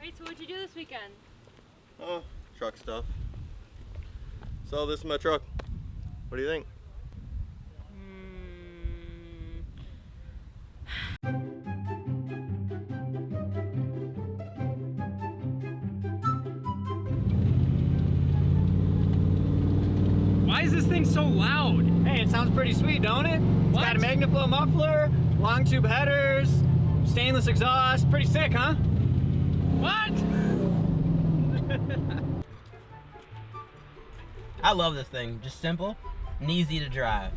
Wait, so what'd you do this weekend? Oh, truck stuff. So this is my truck. What do you think? Why is this thing so loud? Hey, it sounds pretty sweet, don't it? It's got a MagnaFlow muffler, long tube headers, stainless exhaust. Pretty sick, huh? What? I love this thing. Just simple and easy to drive.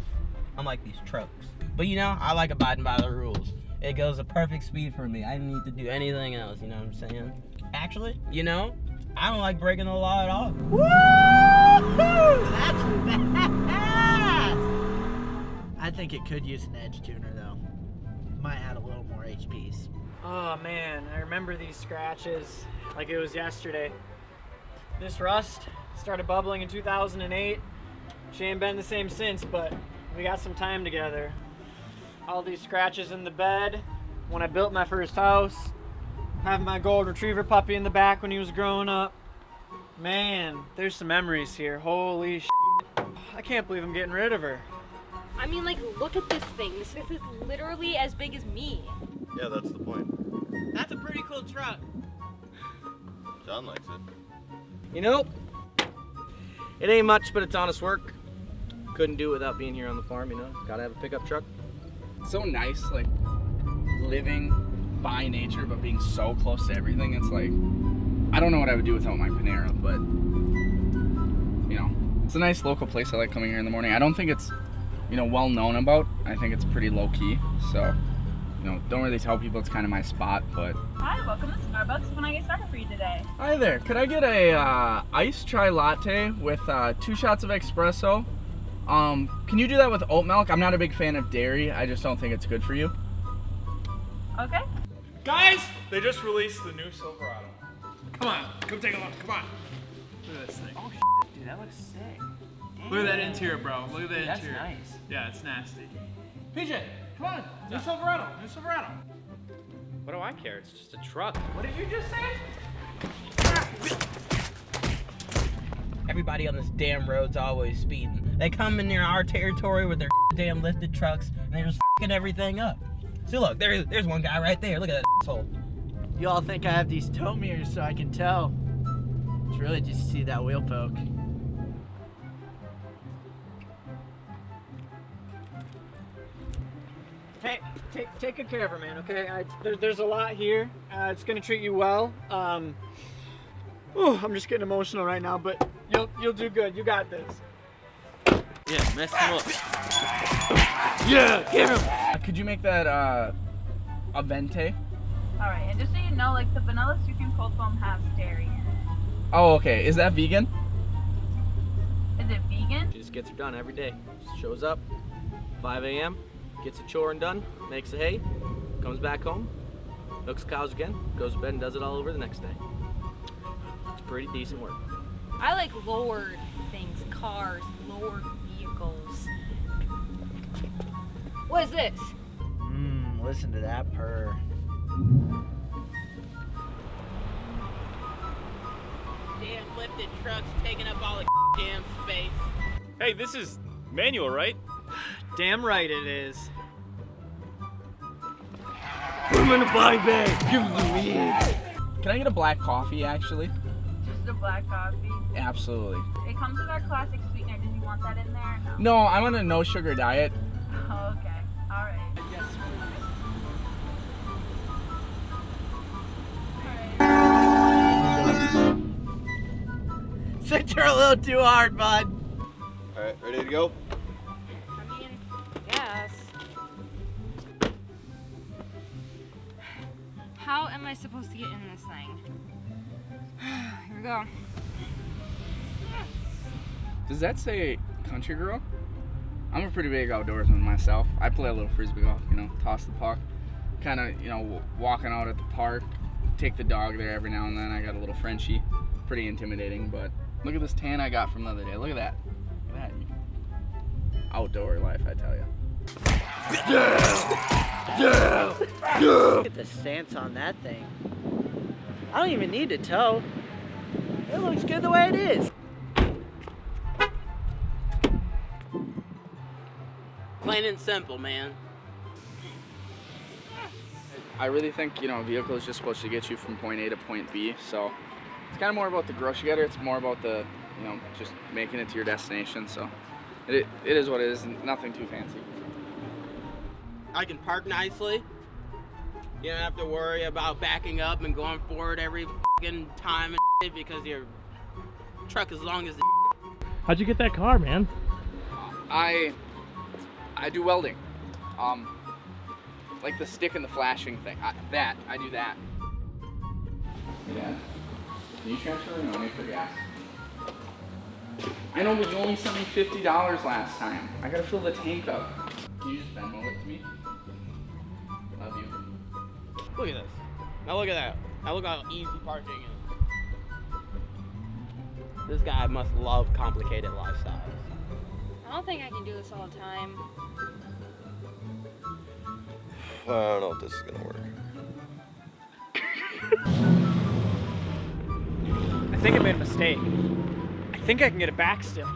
Unlike these trucks. But you know, I like abiding by the rules. It goes a perfect speed for me. I don't need to do anything else, you know what I'm saying? Actually, you know, I don't like breaking the law at all. Woo! That's fast! I think it could use an edge tuner though. Might add a little more HPs. Oh man, I remember these scratches like it was yesterday. This rust started bubbling in 2008. She ain't been the same since, but we got some time together. All these scratches in the bed when I built my first house. Having my golden retriever puppy in the back when he was growing up. Man, there's some memories here. Holy shit. I can't believe I'm getting rid of her. I mean, like, look at this thing. This is literally as big as me. Yeah, that's the point. That's a pretty cool truck. John likes it. You know, it ain't much, but it's honest work. Couldn't do it without being here on the farm, you know? Gotta have a pickup truck. It's so nice, like, living by nature, but being so close to everything. It's like, I don't know what I would do without my Panera, but, you know, it's a nice local place. I like coming here in the morning. I don't think it's, you know, well known about. I think it's pretty low key, so, you know, don't really tell people it's kind of my spot, but. Hi, welcome to Starbucks. When I get started for you today? Hi there, could I get a iced chai latte with 2 shots of espresso? Can you do that with oat milk? I'm not a big fan of dairy. I just don't think it's good for you. Okay. Guys, they just released the new Silverado. Come on, come take a look, come on. Look at this thing. Oh, dude, that looks sick. Damn. Look at that interior, bro. Look at that That's interior. nice. Yeah, it's nasty. PJ, come on. New Silverado, new Silverado. What do I care? It's just a truck. What did you just say? Everybody on this damn road's always speeding. They come in near our territory with their damn lifted trucks and they're just f***ing everything up. See, look, there's one guy right there. Look at that asshole. You all think I have these tow mirrors so I can tell. It's really just to see that wheel poke. Hey, take good care of her, man, okay? There's a lot here. It's gonna treat you well. I'm just getting emotional right now, but you'll do good. You got this. Yeah, mess him up. Yeah, get him! Could you make that a venti? Alright, and just so you know, like the vanilla sucrose cold foam has dairy in it. Oh, okay. Is that vegan? Is it vegan? She just gets her done every day. Just shows up, 5 a.m., gets a chore and done, makes the hay, comes back home, milks cows again, goes to bed and does it all over the next day. It's pretty decent work. I like lowered things, cars, lowered vehicles. What is this? Listen to that purr. Damn lifted trucks taking up all the damn space. Hey, this is manual, right? Damn right it is. Put him in the body bag. Give him the lead. Can I get a black coffee, actually? Just a black coffee. Absolutely. It comes with our classic sweetener. Did you want that in there? No. No, I'm on a no sugar diet. Oh, okay. Alright. Sent her a little too hard, bud. All right, ready to go? I mean, yes. How am I supposed to get in this thing? Here we go. Does that say country girl? I'm a pretty big outdoorsman myself. I play a little frisbee golf, you know, toss the puck. Kind of, you know, walking out at the park, take the dog there every now and then. I got a little Frenchie. Pretty intimidating, but look at this tan I got from the other day. Look at that. Look at that. Outdoor life, I tell you. Yeah! Yeah! Yeah! Look at the stance on that thing. I don't even need to tow. It looks good the way it is. Plain and simple, man. I really think, a vehicle is just supposed to get you from point A to point B, so it's kind of more about the grocery getter. It's more about the, just making it to your destination, so it is what it is, nothing too fancy. I can park nicely. You don't have to worry about backing up and going forward every fucking time and shit because your truck is long as the How'd you get that car, man? I do welding. Like the stick and the flashing thing. I do that. Yeah. Can you transfer the money for gas? I know, but you only sent me $50 last time. I gotta fill the tank up. Can you just Venmo it to me? Love you. Look at this. Now look at that. Now look how easy parking is. This guy must love complicated lifestyles. I don't think I can do this all the time. I don't know if this is gonna work. I think I made a mistake. I think I can get it back still.